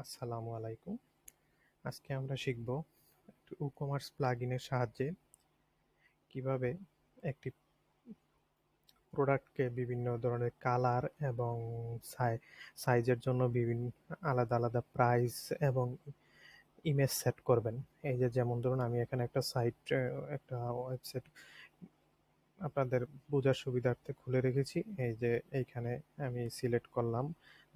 আসসালামু আলাইকুম। আজকে আমরা শিখব WooCommerce প্লাগইনের সাহায্যে কিভাবে একটি প্রোডাক্টকে বিভিন্ন ধরনের কালার এবং সাইজের জন্য বিভিন্ন আলাদা আলাদা প্রাইস এবং ইমেজ সেট করবেন। এই যে যেমন ধরুন আমি এখানে একটা ওয়েবসাইট আপনাদের বোঝার সুবিধার্থে খুলে রেখেছি। এই যে এইখানে আমি সিলেক্ট করলাম,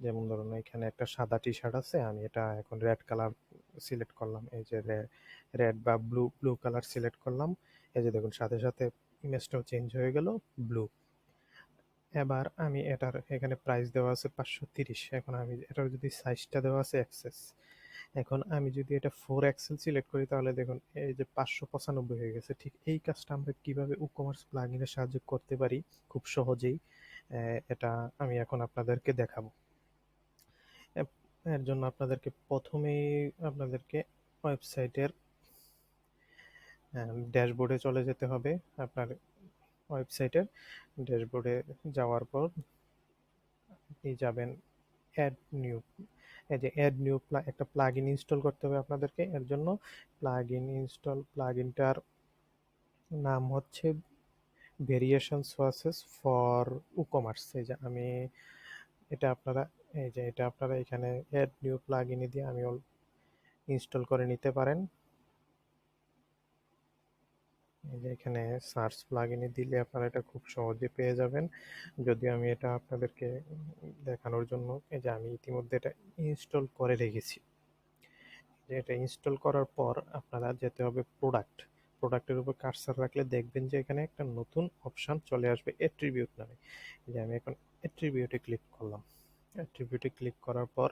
যেমন ধরুন এখানে একটা সাদা টি শার্ট আছে, আমি এটা এখন রেড কালার সিলেক্ট করলাম। এই যে রেড বা ব্লু কালার সিলেক্ট করলাম। এই যে দেখুন সাথে সাথে ইমেজটাও চেঞ্জ হয়ে গেল ব্লু। এবার আমি এটার এখানে প্রাইস দেওয়া আছে 530। এখন আমি এটার যদি সাইজটা দেওয়া আছে এক্সেস, এখন আমি যদি এটা 4 এক্সেল সিলেক্ট করি তাহলে দেখুন এই যে 595 হয়ে গেছে। ঠিক এই কাজটা আমরা কিভাবে WooCommerce প্লাগইনের সাহায্যে করতে পারি খুব সহজেই, এটা আমি এখন আপনাদেরকে দেখাবো। এর জন্য আপনাদেরকে ওয়েবসাইটের ড্যাশবোর্ডে চলে যেতে হবে। আপনার ওয়েবসাইটের ড্যাশবোর্ডে যাওয়ার পর আপনি যাবেন অ্যাড নিউ। এই যে অ্যাড নিউ একটা প্লাগইন ইনস্টল করতে হবে আপনাদেরকে। এর জন্য প্লাগইনটার নাম হচ্ছে ভেরিয়েশন সোয়াসেস ফর WooCommerce। এই যে আমি এটা আপনারা এটা আপনারা এখানে অ্যাড নিউ প্লাগইনে দিয়ে আমি ইনস্টল করে নিতে পারেন। এই যে এখানে সার্চ প্লাগইনে দিলে আপনারা এটা খুব সহজে পেয়ে যাবেন। যদিও আমি এটা আপনাদেরকে দেখানোর জন্য এই যে আমি ইতিমধ্যে এটা ইনস্টল করে রেখেছি। যে এটা ইনস্টল করার পর আপনারা যেতে হবে প্রোডাক্টের উপর কার্সার রাখলে দেখবেন যে এখানে একটা নতুন অপশন চলে আসবে অ্যাট্রিবিউট নামে। যে আমি এখন অ্যাট্রিবিউটে ক্লিক করলাম। অ্যাট্রিবিউটে ক্লিক করার পর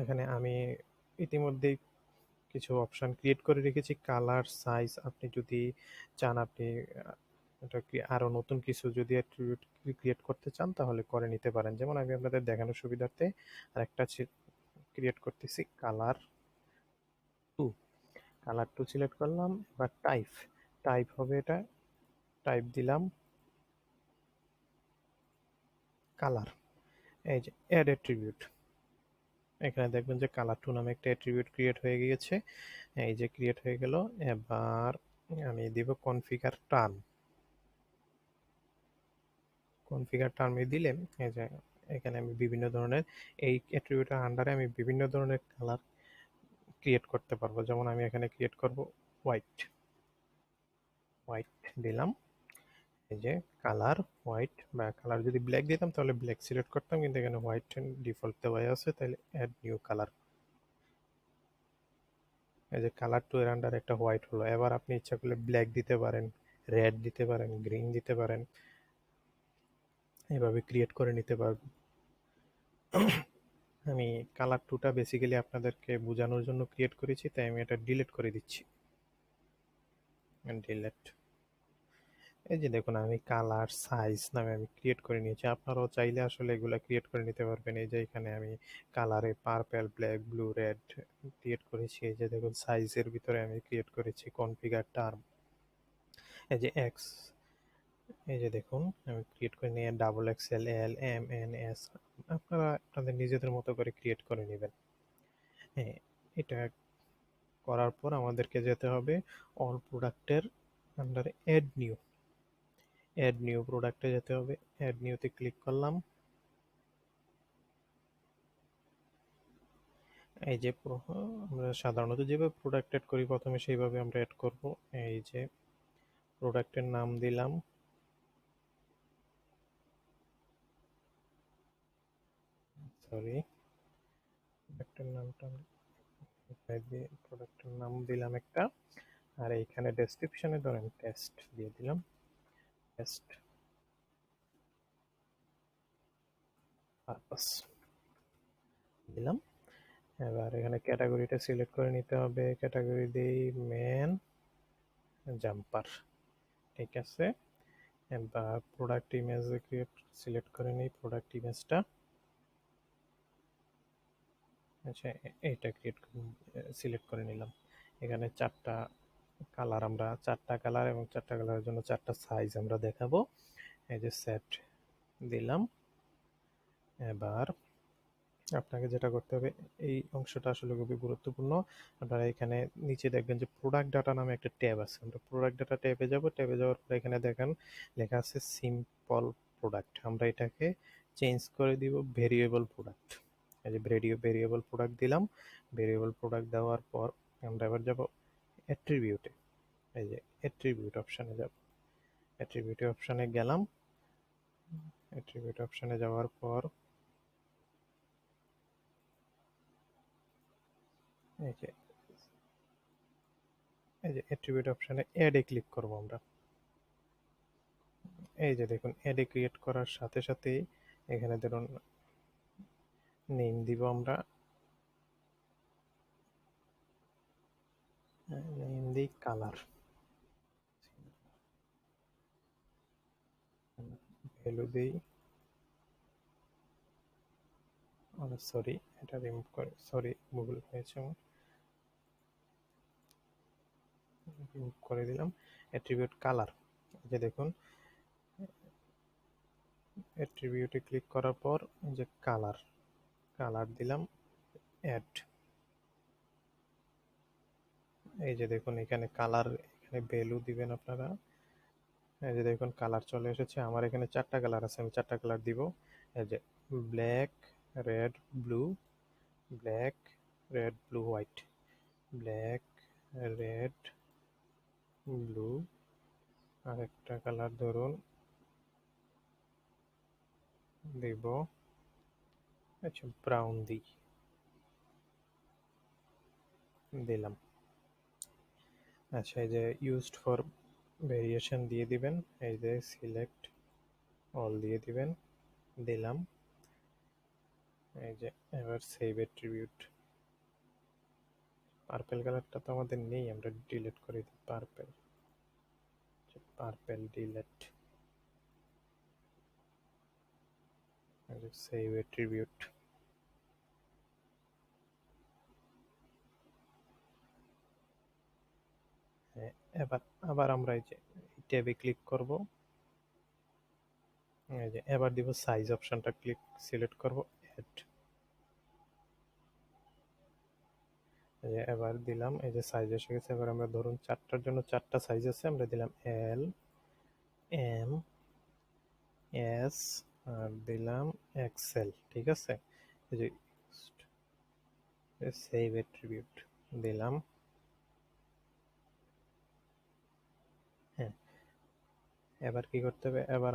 এখানে আমি ইতিমধ্যেই কিছু অপশন ক্রিয়েট করে রেখেছি, কালার, সাইজ। আপনি যদি চান আপনি এটা কি আরো নতুন কিছু যদি অ্যাট্রিবিউট ক্রিয়েট করতে চান তাহলে করে নিতে পারেন। যেমন আমি আপনাদের দেখানোর সুবিধার্থে আরেকটা ক্রিয়েট করতেছি, টু কালার টু সিলেক্ট করলাম। এবার টাইপ হবে এটা, টাইপ দিলাম কালার। এই যে অ্যাড অ্যাট্রিবিউট, এখানে দেখবেন যে কালার টু নামে একটা অ্যাট্রিবিউট ক্রিয়েট হয়ে গিয়েছে। এই যে ক্রিয়েট হয়ে গেল। এবার আমি দিব কনফিগার টার্মে দিলে এই যে এখানে আমি বিভিন্ন ধরনের এই অ্যাট্রিবিউটের আন্ডারে আমি বিভিন্ন ধরনের কালার ক্রিয়েট করতে পারবো। যেমন আমি এখানে ক্রিয়েট করব হোয়াইট। হোয়াইট দিলাম। এই যে কালার হোয়াইট, বা কালার যদি ব্ল্যাক দিতাম তাহলে ব্ল্যাক সিলেক্ট করতাম, কিন্তু এখানে হোয়াইট ডিফল্ট দেওয়া আছে, তাহলে অ্যাড নিউ কালার। এই যে কালার টু এর আন্ডার একটা হোয়াইট হলো। এবার আপনি ইচ্ছা করলে ব্ল্যাক দিতে পারেন, রেড দিতে পারেন, গ্রিন দিতে পারেন, এভাবে ক্রিয়েট করে নিতে পারবেন। আমি কালার টুটা বেসিক্যালি আপনাদেরকে বোঝানোর জন্য ক্রিয়েট করেছি, তাই আমি এটা ডিলিট করে দিচ্ছি। ডিলিট। এই যে দেখুন আমি কালার সাইজ নামে আমি ক্রিয়েট করে নিয়েছি। আপনারাও চাইলে আসলে এগুলা ক্রিয়েট করে নিতে পারবেন। এই যে এখানে আমি কালারে purple, black, blue, red create করেছি। এই যে দেখুন সাইজের ভিতরে আমি ক্রিয়েট করেছি কনফিগার টার্ম। এই যে এক্স, এই যে দেখুন আমি ক্রিয়েট করে নিয়ে ডাবল এক্সেল, এল, এম, এন, এস। আপনারা আপনাদের নিজেদের মতো করে ক্রিয়েট করে নেবেন। হ্যাঁ, এটা করার পর আমাদেরকে যেতে হবে অল প্রোডাক্টের আন্ডারে অ্যাড নিউ প্রোডাক্টে যেতে হবে। অ্যাড নিউতে ক্লিক করলাম। এই যে আমরা সাধারণত যেভাবে প্রোডাক্ট অ্যাড করি প্রথমে সেইভাবে আমরা অ্যাড করব। এই যে প্রোডাক্টের নাম দিলাম, সরি প্রোডাক্টের নামটা প্রোডাক্টের নাম দিলাম একটা। আর এইখানে ডেসক্রিপশনে ধরেন টেস্ট দিয়ে দিলাম, টেস্ট পারপাস দিলাম। এবার এখানে ক্যাটাগরিটা সিলেক্ট করে নিতে হবে। ক্যাটাগরি দিই মেন জাম্পার। ঠিক আছে। এবার প্রোডাক্ট ইমেজ সিলেক্ট করে নিই, প্রোডাক্ট ইমেজটা। আচ্ছা, এইটা সিলেক্ট করে নিলাম। এখানে চারটা কালার এবং চারটা কালারের জন্য চারটা সাইজ আমরা দেখাবো। এই যে সেট দিলাম। এবার আপনাকে যেটা করতে হবে, এই অংশটা আসলে খুবই গুরুত্বপূর্ণ। আপনারা এখানে নিচে দেখবেন যে প্রোডাক্ট ডাটা নামে একটা ট্যাব আছে। আমরা প্রোডাক্ট ডাটা ট্যাবে যাব, ট্যাবে যাওয়ার পর এখানে দেখেন লেখা আছে সিম্পল প্রোডাক্ট। আমরা এটাকে চেঞ্জ করে দিব ভেরিয়েবল প্রোডাক্ট। এই যে ভেরিয়েবল প্রোডাক্ট দিলাম। ভেরিয়েবল প্রোডাক্ট দেওয়ার পর আমরা এবার যাব অ্যাট্রিবিউটে। এই যে অ্যাট্রিবিউট অপশানে যাব, অ্যাট্রিবিউট অপশানে গেলাম। অ্যাট্রিবিউট অপশানে যাওয়ার পর এই যে অ্যাট্রিবিউট অপশানে অ্যাডে ক্লিক করব আমরা। এই যে দেখুন অ্যাডে ক্রিয়েট করার সাথে সাথেই এখানে ধরুন নেম দিব আমরা, নেম দিই কালার, ভ্যালু দিই, সরি এটা রিমুভ করে, সরি ভুল হয়েছে আমার, রিমুভ করে দিলাম। অ্যাট্রিবিউট কালার, এই যে দেখুন অ্যাট্রিবিউটে ক্লিক করার পর এই যে কালার, কালার দিলাম, অ্যাড। এই যে দেখুন এখানে কালার, এখানে ভ্যালু দিবেন আপনারা। এই যে দেখুন কালার চলে এসেছে। আমার এখানে 4টা কালার আছে, আমি 4টা কালার দিব। এই যে black, red, blue, black, red, blue, white, black, red, blue, আরেকটা কালার ধরুন দিব, আচ্ছা ব্রাউন দিলাম। আচ্ছা এই যে ইউজড ফর ভেরিয়েশন দিয়ে দিবেন, এই যে সিলেক্ট অল দিয়ে দিবেন, দিলাম। এই যে এবার সেভ অ্যাট্রিবিউট। পার্পেল কালারটা তো আমাদের নেই, আমরা ডিলিট করে দিই purple, purple delete. Save attribute. এবার আবার আমরা এই যে ট্যাবে ক্লিক করব। এই যে এবার দিব সাইজ অপশনটা ক্লিক সিলেক্ট করব, অ্যাড। এই যে এবার দিলাম, এই যে সাইজ এসে গেছে। এবার আমরা ধরুন 4টার জন্য 4টা সাইজ আছে, আমরা দিলাম এল, এম, এস, আর দিলাম এক্সেল। ঠিক আছে, এই যে সেভ অ্যাট্রিবিউট দিলাম। হ্যাঁ, এবার কি করতে হবে, এবার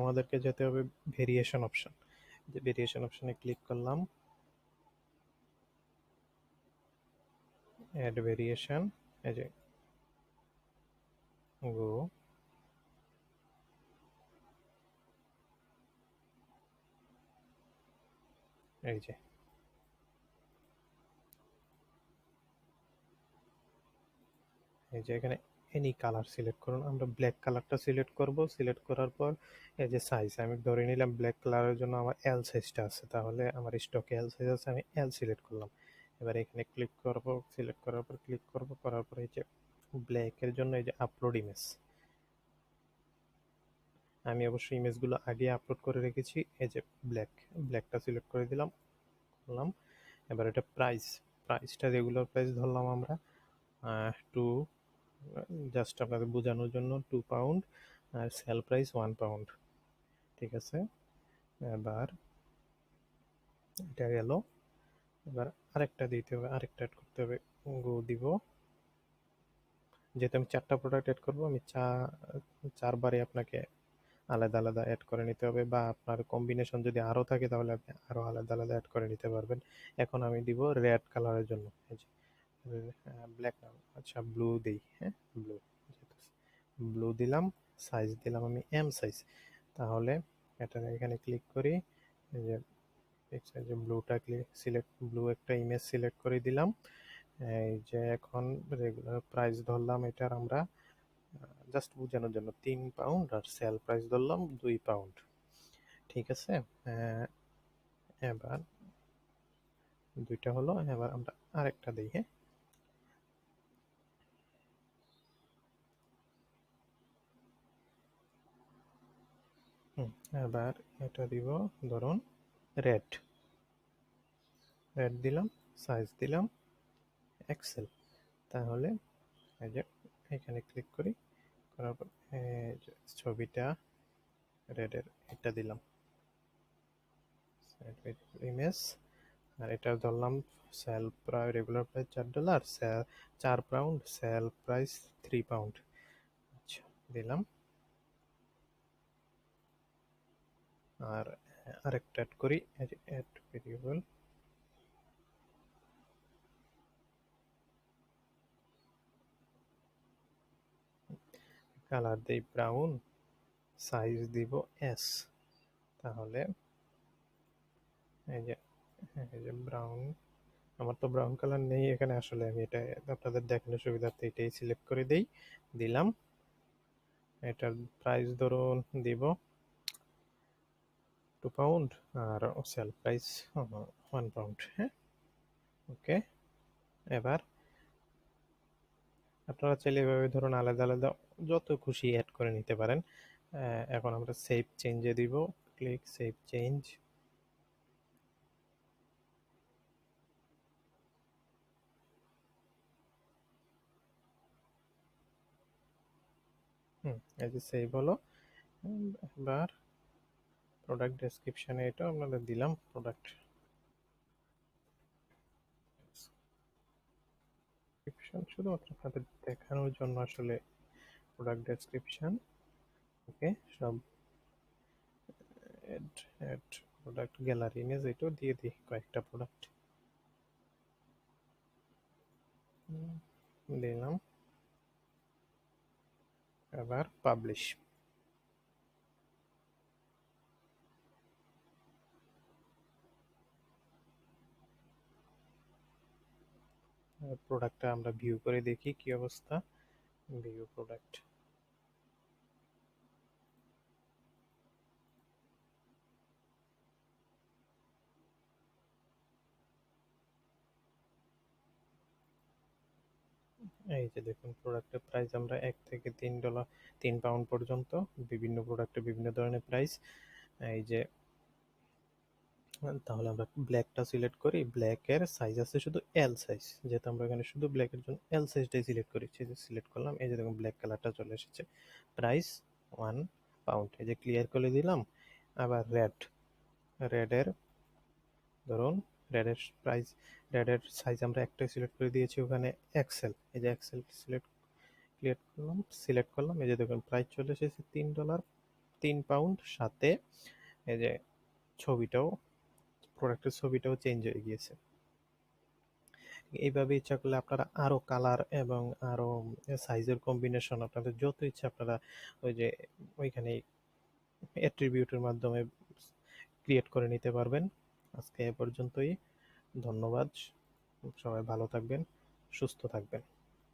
আমাদেরকে যেতে হবে ভেরিয়েশন অপশন। যে ভেরিয়েশন অপশনে ক্লিক করলাম, অ্যাড ভেরিয়েশন, এই যে গো, এই যে এখানে এনি কালার সিলেক্ট করুন। আমরা ব্ল্যাক কালারটা সিলেক্ট করব। সিলেক্ট করার পর এই যে সাইজ আমি ধরে নিলাম ব্ল্যাক কালারের জন্য আমার এল সাইজটা আছে, তাহলে আমার স্টকে এল সাইজ আছে, আমি এল সিলেক্ট করলাম। এবার এখানে ক্লিক করব, সিলেক্ট করার পর ক্লিক করব, করার পর এই যে ব্ল্যাকের জন্য এই যে আপলোড ইমেজ, আমি অবশ্যই ইমেজগুলো আগে আপলোড করে রেখেছি। এই যে ব্ল্যাকটা সিলেক্ট করে করলাম। এবার এটা প্রাইসটা রেগুলার প্রাইস ধরলাম আমরা, টু, জাস্ট আপনাদের বোঝানোর জন্য 2 পাউন্ড, আর সেল প্রাইস 1 পাউন্ড। ঠিক আছে, এবার এটা গেল। এবার আরেকটা দিতে হবে, আরেকটা অ্যাড করতে হবে, গো দিব। যেহেতু আমি 4টা প্রোডাক্ট অ্যাড করবো, আমি 4বারে আপনাকে আলাদা আলাদা অ্যাড করে নিতে হবে, বা আপনার কম্বিনেশন যদি আরও থাকে তাহলে আপনি আরও আলাদা আলাদা অ্যাড করে নিতে পারবেন। এখন আমি দিব রেড কালারের জন্য, এই যে ব্ল্যাক না, আচ্ছা ব্লু দিই, হ্যাঁ ব্লু, ব্লু দিলাম। সাইজ দিলাম আমি এম সাইজ। তাহলে এটা এখানে ক্লিক করি, এই যে ব্লুটা ব্লু একটা ইমেজ সিলেক্ট করে দিলাম। এই যে এখন রেগুলার প্রাইস ধরলাম এটার আমরা, জাস্ট বোঝানোর জন্য 3 পাউন্ড, আর সেল প্রাইস ধরলাম 2 পাউন্ড। ঠিক আছে, আহ, এবার দুইটা হলো। এবার আমরা আরেকটা দিই, হ্যাঁ এবার এটা দিব ধরুন রেড, রেড দিলাম, সাইজ দিলাম এক্সেল। তাহলে এই যে এখানে ক্লিক করি, করার পর এই যে ছবিটা রেডের এটা দিলাম ইমেজ, আর এটা ধরলাম sale price, regular price $4, sale 4 pound, sale price 3 pound. আচ্ছা, দিলাম। আর আরেকটা অ্যাড করি, অ্যাড ভেরিয়েবল, কালার দিই ব্রাউন, সাইজ দিব এস। তাহলে এই যে ব্রাউন, আমার তো ব্রাউন কালার নেই এখানে, আসলে আমি এটা আপনাদের দেখানোর সুবিধার্থে এটাই সিলেক্ট করে দেই, দিলাম। এটার প্রাইস ধরুন দিব 2 পাউন্ড, আর সেল প্রাইস 1 পাউন্ড। হ্যাঁ, ওকে। এবার আপনারা চাইলে এভাবে ধরুন আলাদা আলাদা যত খুশি অ্যাড করে নিতে পারেন। এখন আমরা সেভ চেঞ্জে দিব, ক্লিক সেভ চেঞ্জ। এই যে সেভ হলো। এবার প্রোডাক্ট ডেসক্রিপশনে এটা আপনাদের দিলাম, প্রোডাক্ট ডেসক্রিপশন শুধুমাত্র আপনাদের দেখানোর জন্য, আসলে প্রোডাক্ট ডেসক্রিপশন। ওকে, সব add add product gallery image এটাও দিয়ে দিই, কয়েকটা প্রোডাক্ট দিলাম। এবার পাবলিশ। প্রোডাক্টটা আমরা ভিউ করে দেখি কি অবস্থা। ভিউ প্রোডাক্ট, এই যে দেখুন প্রোডাক্টের প্রাইস আমরা $1 থেকে $3 পর্যন্ত, বিভিন্ন প্রোডাক্টের বিভিন্ন ধরনের প্রাইস। এই যে তাহলে আমরা ব্ল্যাকটা সিলেক্ট করি, ব্ল্যাকের সাইজ আছে শুধু এল সাইজ, যেহেতু আমরা এখানে শুধু ব্ল্যাকের জন্য এল সাইজটাই সিলেক্ট করেছি। এই যে সিলেক্ট করলাম, এই যে দেখুন ব্ল্যাক কালারটা চলে এসেছে, প্রাইস 1 পাউন্ড। এই যে ক্লিয়ার করে দিলাম। আবার রেড, রেডের ধরুন রেডের প্রাইস, রেডের সাইজ আমরা একটাই সিলেক্ট করে দিয়েছি ওখানে এক্সেল। এই যে এক্সেল সিলেক্ট করলাম, এই যে দেখুন প্রাইস চলে এসেছে $3, 3 পাউন্ড, সাথে এই যে ছবিটাও, প্রোডাক্টের ছবিটাও চেঞ্জ হয়ে গিয়েছে। এইভাবে ইচ্ছা করলে আপনারা আরো কালার এবং আরো সাইজের কম্বিনেশন আপনাদের যত ইচ্ছা আপনারা ওই যে ওইখানে অ্যাট্রিবিউটের মাধ্যমে ক্রিয়েট করে নিতে পারবেন। আজকে এ পর্যন্তই। ধন্যবাদ। সবাই ভালো থাকবেন, সুস্থ থাকবেন।